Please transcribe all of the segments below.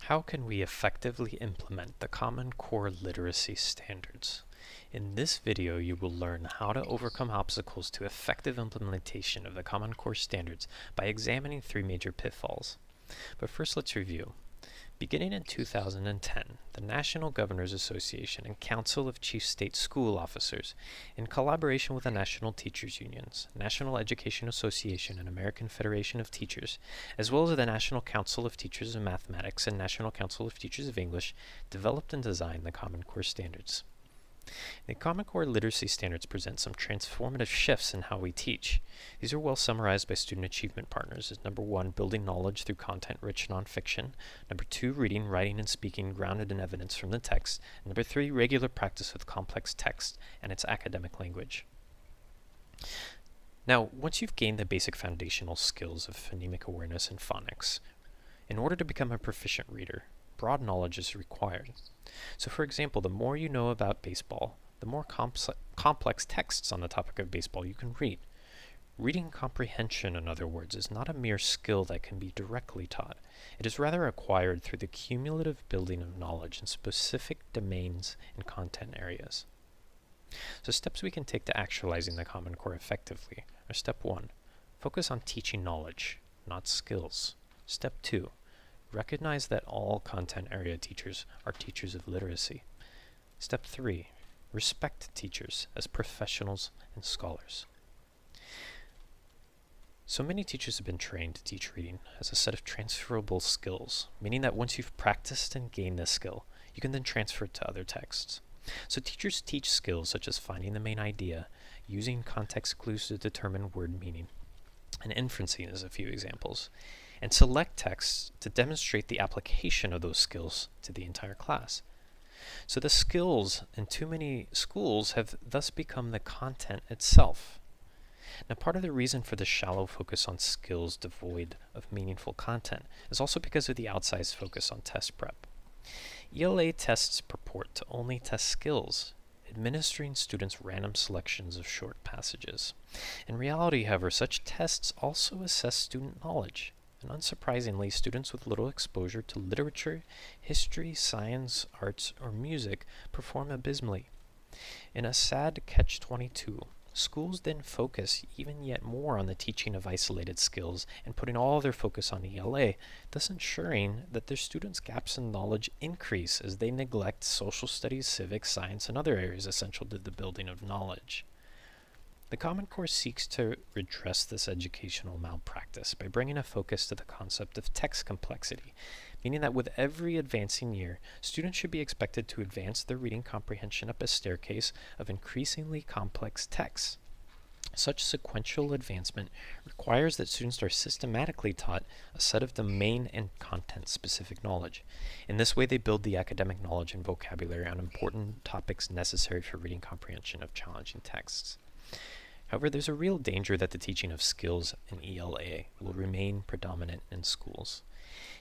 How can we effectively implement the Common Core literacy standards? In this video, you will learn how to overcome obstacles to effective implementation of the Common Core standards by examining three major pitfalls. But first, let's review. Beginning in 2010, the National Governors Association and Council of Chief State School Officers, in collaboration with the National Teachers Unions, National Education Association and American Federation of Teachers, as well as the National Council of Teachers of Mathematics and National Council of Teachers of English, developed and designed the Common Core standards. The Common Core literacy standards present some transformative shifts in how we teach. These are well summarized by student achievement partners as number 1, building knowledge through content-rich nonfiction, number 2, reading, writing, and speaking grounded in evidence from the text, and number 3, regular practice with complex text and its academic language. Now, once you've gained the basic foundational skills of phonemic awareness and phonics, in order to become a proficient reader, broad knowledge is required. So for example, the more you know about baseball, the more complex texts on the topic of baseball you can read. Reading comprehension, in other words, is not a mere skill that can be directly taught. It is rather acquired through the cumulative building of knowledge in specific domains and content areas. So steps we can take to actualizing the Common Core effectively are: step 1, focus on teaching knowledge, not skills. Step 2, recognize that all content area teachers are teachers of literacy. Step 3, respect teachers as professionals and scholars. So many teachers have been trained to teach reading as a set of transferable skills, meaning that once you've practiced and gained this skill, you can then transfer it to other texts. So teachers teach skills such as finding the main idea, using context clues to determine word meaning, and inferencing as a few examples, and select texts to demonstrate the application of those skills to the entire class. So the skills in too many schools have thus become the content itself. Now, part of the reason for the shallow focus on skills devoid of meaningful content is also because of the outsized focus on test prep. ELA tests purport to only test skills, administering students random selections of short passages. In reality, however, such tests also assess student knowledge. And unsurprisingly, students with little exposure to literature, history, science, arts, or music perform abysmally. In a sad catch-22, schools then focus even yet more on the teaching of isolated skills and putting all their focus on ELA, thus ensuring that their students' gaps in knowledge increase as they neglect social studies, civics, science, and other areas essential to the building of knowledge. The Common Core seeks to redress this educational malpractice by bringing a focus to the concept of text complexity, meaning that with every advancing year, students should be expected to advance their reading comprehension up a staircase of increasingly complex texts. Such sequential advancement requires that students are systematically taught a set of domain and content-specific knowledge. In this way, they build the academic knowledge and vocabulary on important topics necessary for reading comprehension of challenging texts. However, there's a real danger that the teaching of skills in ELA will remain predominant in schools.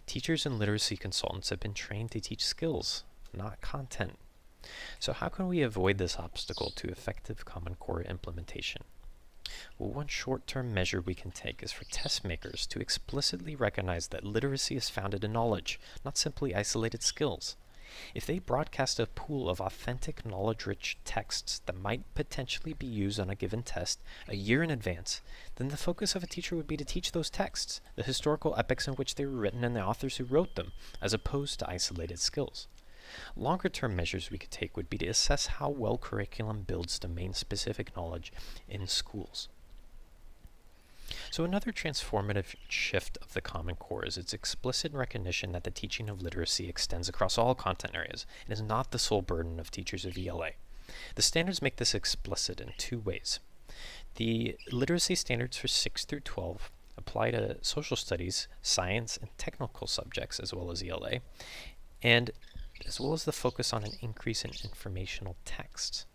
Teachers and literacy consultants have been trained to teach skills, not content. So how can we avoid this obstacle to effective Common Core implementation? Well, one short-term measure we can take is for test makers to explicitly recognize that literacy is founded in knowledge, not simply isolated skills. If they broadcast a pool of authentic, knowledge-rich texts that might potentially be used on a given test a year in advance, then the focus of a teacher would be to teach those texts, the historical epics in which they were written and the authors who wrote them, as opposed to isolated skills. Longer-term measures we could take would be to assess how well curriculum builds domain-specific knowledge in schools. So another transformative shift of the Common Core is its explicit recognition that the teaching of literacy extends across all content areas and is not the sole burden of teachers of ELA. The standards make this explicit in two ways. The literacy standards for 6 through 12 apply to social studies, science, and technical subjects as well as ELA, and as well as the focus on an increase in informational texts.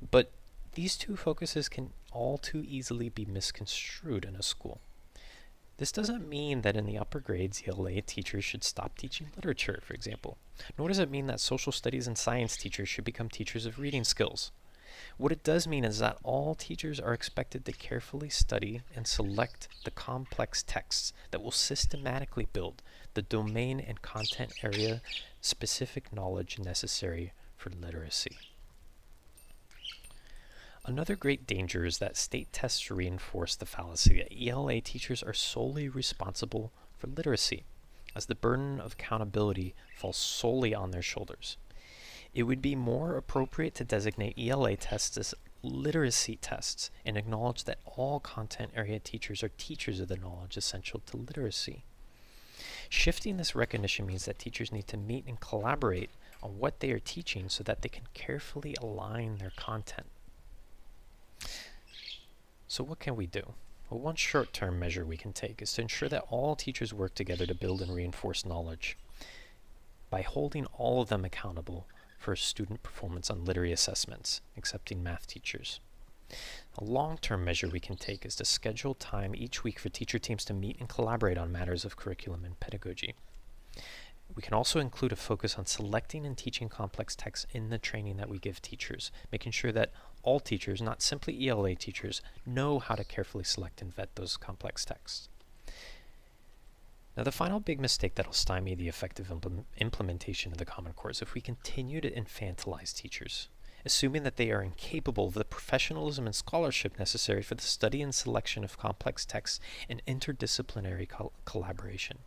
But these two focuses can all too easily be misconstrued in a school. This doesn't mean that in the upper grades, ELA teachers should stop teaching literature, for example. Nor does it mean that social studies and science teachers should become teachers of reading skills. What it does mean is that all teachers are expected to carefully study and select the complex texts that will systematically build the domain and content area specific knowledge necessary for literacy. Another great danger is that state tests reinforce the fallacy that ELA teachers are solely responsible for literacy, as the burden of accountability falls solely on their shoulders. It would be more appropriate to designate ELA tests as literacy tests and acknowledge that all content area teachers are teachers of the knowledge essential to literacy. Shifting this recognition means that teachers need to meet and collaborate on what they are teaching so that they can carefully align their content. So what can we do? Well, one short-term measure we can take is to ensure that all teachers work together to build and reinforce knowledge by holding all of them accountable for student performance on literary assessments, excepting math teachers. A long-term measure we can take is to schedule time each week for teacher teams to meet and collaborate on matters of curriculum and pedagogy. We can also include a focus on selecting and teaching complex texts in the training that we give teachers, making sure that all teachers, not simply ELA teachers, know how to carefully select and vet those complex texts. Now, the final big mistake that will stymie the effective implementation of the Common Core is if we continue to infantilize teachers, assuming that they are incapable of the professionalism and scholarship necessary for the study and selection of complex texts and interdisciplinary collaboration.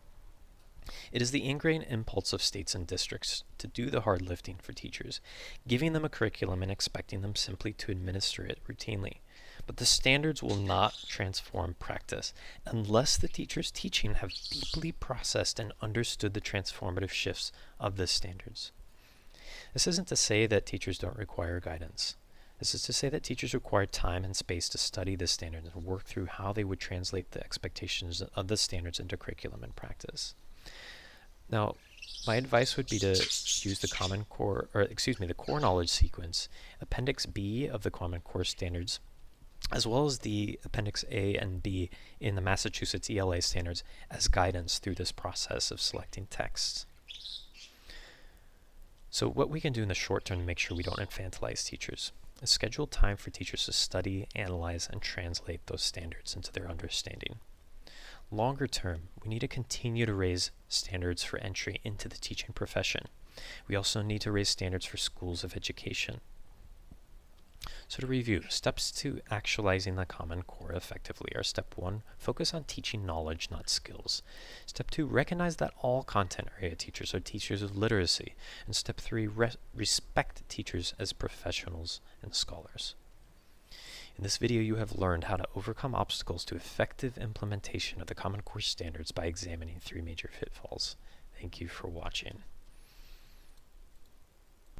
It is the ingrained impulse of states and districts to do the hard lifting for teachers, giving them a curriculum and expecting them simply to administer it routinely. But the standards will not transform practice unless the teachers teaching have deeply processed and understood the transformative shifts of the standards. This isn't to say that teachers don't require guidance. This is to say that teachers require time and space to study the standards and work through how they would translate the expectations of the standards into curriculum and practice. Now, my advice would be to use the the core knowledge sequence, Appendix B of the Common Core standards, as well as the Appendix A and B in the Massachusetts ELA standards as guidance through this process of selecting texts. So what we can do in the short term to make sure we don't infantilize teachers is schedule time for teachers to study, analyze, and translate those standards into their understanding. Longer term, we need to continue to raise standards for entry into the teaching profession. We also need to raise standards for schools of education. So to review, steps to actualizing the Common Core effectively are: Step 1, focus on teaching knowledge, not skills. Step 2, recognize that all content area teachers are teachers of literacy. And Step 3, respect teachers as professionals and scholars. In this video, you have learned how to overcome obstacles to effective implementation of the Common Core standards by examining 3 major pitfalls. Thank you for watching.